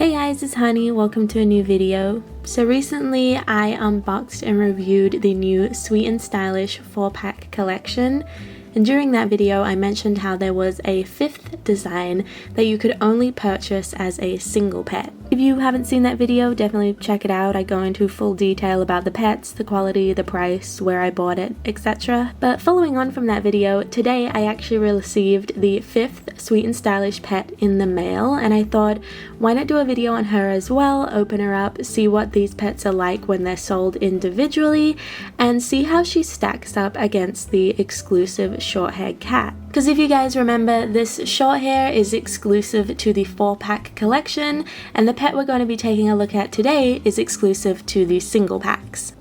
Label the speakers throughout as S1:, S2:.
S1: Hey guys, it's Honey. Welcome to a new video. So recently I unboxed and reviewed the new Sweet and Stylish 4-pack collection, and during that video I mentioned how there was a 5th design that you could only purchase as a single pet. If you haven't seen that video, definitely check it out. I go into full detail about the pets, the quality, the price, where I bought it, etc. But following on from that video, today I actually received the 5th Sweet and Stylish pet in the mail, and I thought, why not do a video on her as well, open her up, see what these pets are like when they're sold individually, and see how she stacks up against the exclusive short-haired cat. Because if you guys remember, this short hair is exclusive to the 4-pack collection, and the pet we're going to be taking a look at today is exclusive to the single packs.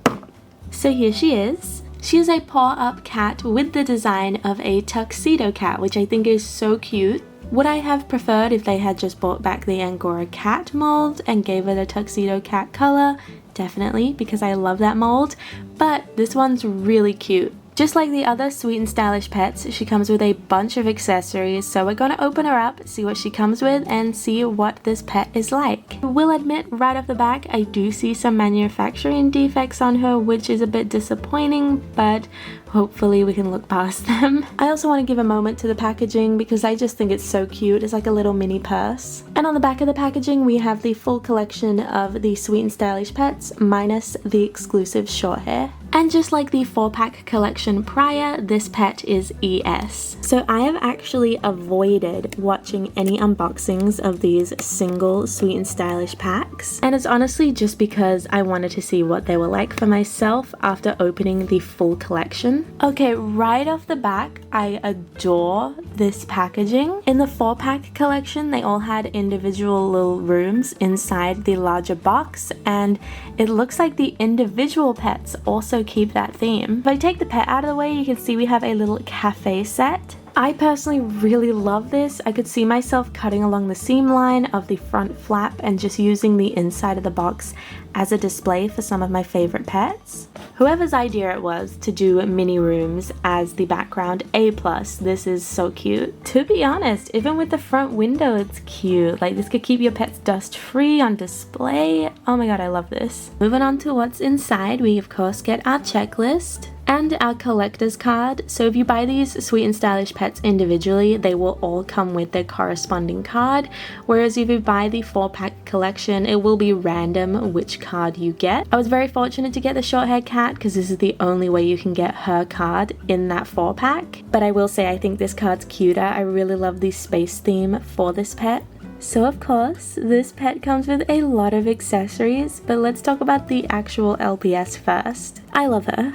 S1: So here she is. She is a paw-up cat with the design of a tuxedo cat, which I think is so cute. Would I have preferred if they had just brought back the Angora cat mold and gave it a tuxedo cat color? Definitely, because I love that mold, but this one's really cute. Just like the other Sweet and Stylish pets, she comes with a bunch of accessories, so we're gonna open her up, see what she comes with, and see what this pet is like. I will admit right off the back, I do see some manufacturing defects on her, which is a bit disappointing, but hopefully we can look past them. I also want to give a moment to the packaging because I just think it's so cute. It's like a little mini purse. And on the back of the packaging we have the full collection of the Sweet and Stylish pets minus the exclusive short hair. And just like the 4-pack collection prior, this pet is ES. So I have actually avoided watching any unboxings of these single Sweet and Stylish packs. And it's honestly just because I wanted to see what they were like for myself after opening the full collection. Okay, right off the back, I adore this packaging. In the 4-pack collection, they all had individual little rooms inside the larger box, and it looks like the individual pets also keep that theme. If I take the pet out of the way, you can see we have a little cafe set. I personally really love this. I could see myself cutting along the seam line of the front flap and just using the inside of the box as a display for some of my favorite pets. Whoever's idea it was to do mini rooms as the background, A+, this is so cute. To be honest, even with the front window, it's cute. Like, this could keep your pets dust free on display. Oh my god, I love this. Moving on to what's inside, we of course get our checklist and our collector's card. So if you buy these Sweet and Stylish pets individually, they will all come with their corresponding card, whereas if you buy the 4-pack collection, it will be random which card you get. I was very fortunate to get the short-haired cat because this is the only way you can get her card in that 4-pack, but I will say I think this card's cuter. I really love the space theme for this pet. So of course, this pet comes with a lot of accessories, but let's talk about the actual LPS first. I love her.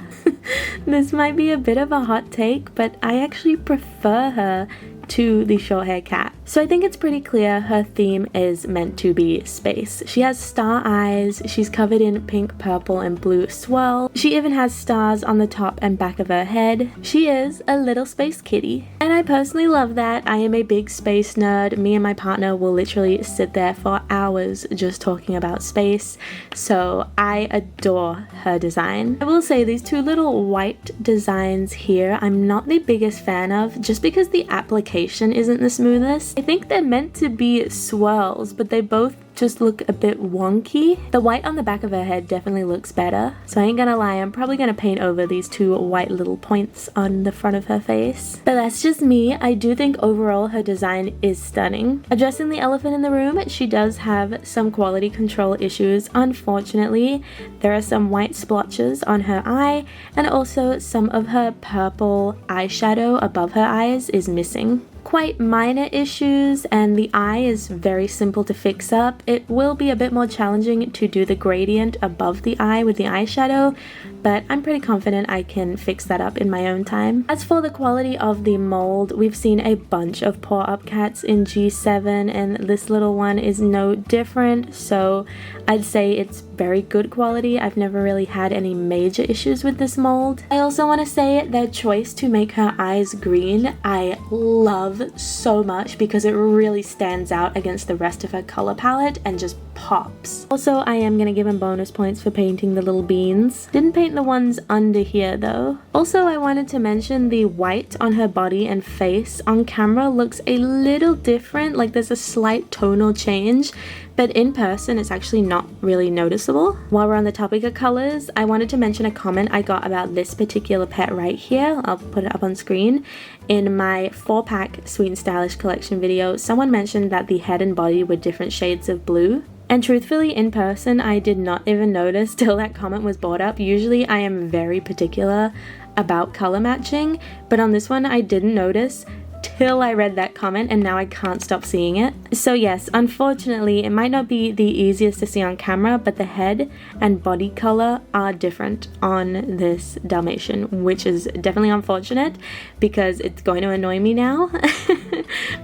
S1: This might be a bit of a hot take, but I actually prefer her to the short-haired cat. So I think it's pretty clear her theme is meant to be space. She has star eyes, she's covered in pink, purple, and blue swirl. She even has stars on the top and back of her head. She is a little space kitty. And I personally love that. I am a big space nerd. Me and my partner will literally sit there for hours just talking about space. So I adore her design. I will say these two little white designs here, I'm not the biggest fan of, just because the application isn't the smoothest. I think they're meant to be swirls, but they both just look a bit wonky. The white on the back of her head definitely looks better, so I ain't gonna lie, I'm probably gonna paint over these two white little points on the front of her face. But that's just me. I do think overall her design is stunning. Addressing the elephant in the room, she does have some quality control issues. Unfortunately, there are some white splotches on her eye, and also some of her purple eyeshadow above her eyes is missing. Quite minor issues, and the eye is very simple to fix up. It will be a bit more challenging to do the gradient above the eye with the eyeshadow, but I'm pretty confident I can fix that up in my own time. As for the quality of the mold, we've seen a bunch of paw-up cats in G7, and this little one is no different, so I'd say it's very good quality. I've never really had any major issues with this mold. I also want to say their choice to make her eyes green, I love so much because it really stands out against the rest of her color palette and just pops. Also, I am gonna give him bonus points for painting the little beans. Didn't paint the ones under here though. Also, I wanted to mention the white on her body and face on camera looks a little different, like there's a slight tonal change but in person it's actually not really noticeable. While we're on the topic of colors, I wanted to mention a comment I got about this particular pet right here. I'll put it up on screen. In my 4-pack Sweet and Stylish collection video, someone mentioned that the head and body were different shades of blue. And truthfully, in person, I did not even notice till that comment was brought up. Usually I am very particular about color matching, but on this one I didn't notice till I read that comment, and now I can't stop seeing it. So yes, unfortunately, it might not be the easiest to see on camera, but the head and body color are different on this Dalmatian, which is definitely unfortunate because it's going to annoy me now.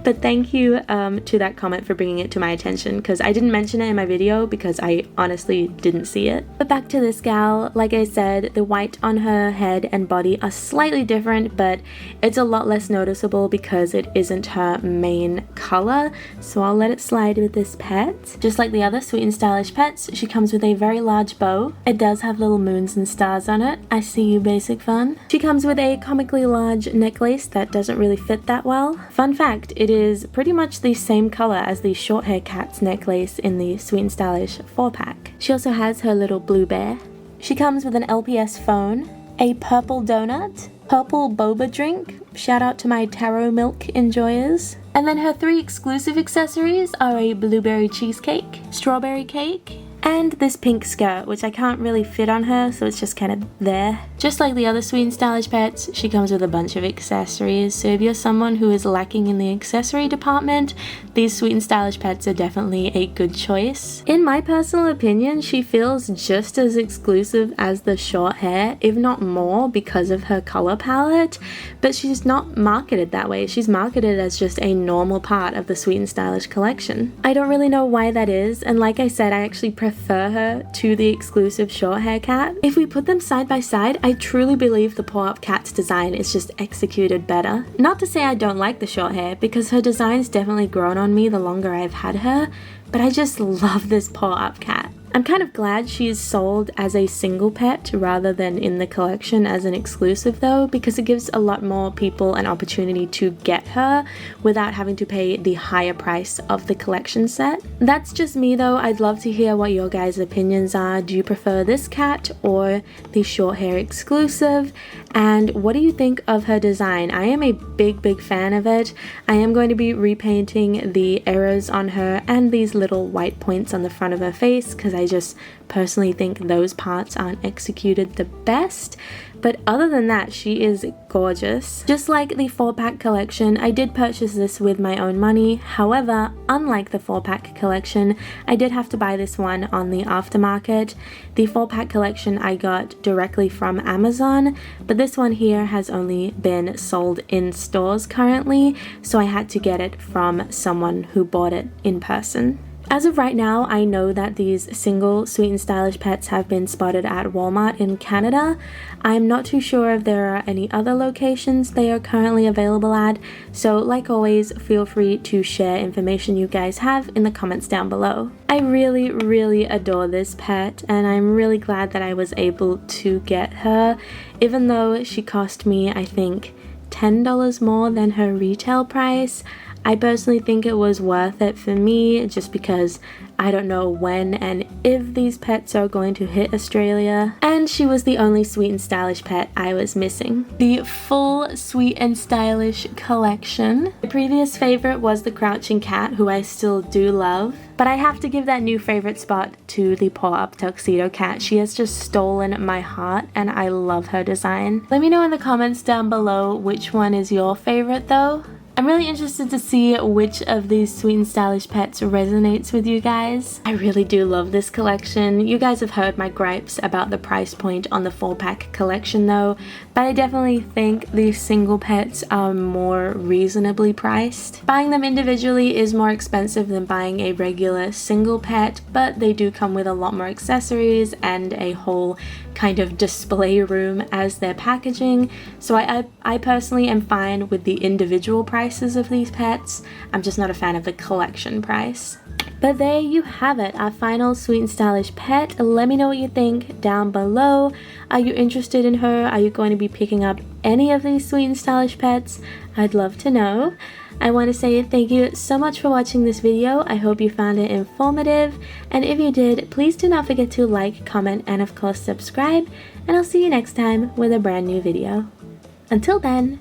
S1: But thank you to that comment for bringing it to my attention, because I didn't mention it in my video because I honestly didn't see it. But back to this gal, like I said, the white on her head and body are slightly different, but it's a lot less noticeable because it isn't her main color, so I'll let it slide with this pet. Just like the other Sweet and Stylish pets, she comes with a very large bow. It does have little moons and stars on it. I see you, basic fun. She comes with a comically large necklace that doesn't really fit that well. Fun fact, it is pretty much the same color as the short hair cat's necklace in the Sweet and Stylish 4-pack. She also has her little blue bear. She comes with an LPS phone, a purple donut, purple boba drink, shout out to my taro milk enjoyers. And then her 3 exclusive accessories are a blueberry cheesecake, strawberry cake, and this pink skirt, which I can't really fit on her, so it's just kind of there. Just like the other Sweet and Stylish pets, she comes with a bunch of accessories, so if you're someone who is lacking in the accessory department, these Sweet and Stylish pets are definitely a good choice. In my personal opinion, she feels just as exclusive as the short hair, if not more, because of her color palette, but she's not marketed that way. She's marketed as just a normal part of the Sweet and Stylish collection. I don't really know why that is, and like I said, I actually prefer her to the exclusive short hair cat. If we put them side by side, I truly believe the Paw Up cat's design is just executed better. Not to say I don't like the short hair, because her design's definitely grown on me the longer I've had her, but I just love this Paw Up cat. I'm kind of glad she is sold as a single pet rather than in the collection as an exclusive though, because it gives a lot more people an opportunity to get her without having to pay the higher price of the collection set. That's just me though. I'd love to hear what your guys' opinions are. Do you prefer this cat or the short hair exclusive? And what do you think of her design? I am a big fan of it. I am going to be repainting the errors on her and these little white points on the front of her face because I just personally think those parts aren't executed the best. But other than that, she is gorgeous. Just like the 4-pack collection, I did purchase this with my own money. However, unlike the 4-pack collection, I did have to buy this one on the aftermarket. The 4-pack collection I got directly from Amazon, but this one here has only been sold in stores currently, so I had to get it from someone who bought it in person. As of right now, I know that these single Sweet and Stylish pets have been spotted at Walmart in Canada. I'm not too sure if there are any other locations they are currently available at, so like always, feel free to share information you guys have in the comments down below. I really adore this pet, and I'm really glad that I was able to get her, even though she cost me, I think, $10 more than her retail price. I personally think it was worth it for me just because I don't know when and if these pets are going to hit Australia, and she was the only Sweet and Stylish pet I was missing. The full Sweet and Stylish collection. My previous favorite was the Crouching Cat, who I still do love, but I have to give that new favorite spot to the Paw Up Tuxedo Cat. She has just stolen my heart and I love her design. Let me know in the comments down below which one is your favorite though. I'm really interested to see which of these Sweet and Stylish pets resonates with you guys. I really do love this collection. You guys have heard my gripes about the price point on the 4-pack collection though, but I definitely think these single pets are more reasonably priced. Buying them individually is more expensive than buying a regular single pet, but they do come with a lot more accessories and a whole kind of display room as their packaging, so I personally am fine with the individual prices of these pets. I'm just not a fan of the collection price. But there you have it, our final sweet and stylish pet. Let me know what you think down below. Are you interested in her? Are you going to be picking up any of these sweet and stylish pets? I'd love to know. I want to say thank you so much for watching this video. I hope you found it informative, and if you did, please do not forget to like, comment, and of course subscribe, and I'll see you next time with a brand new video. Until then,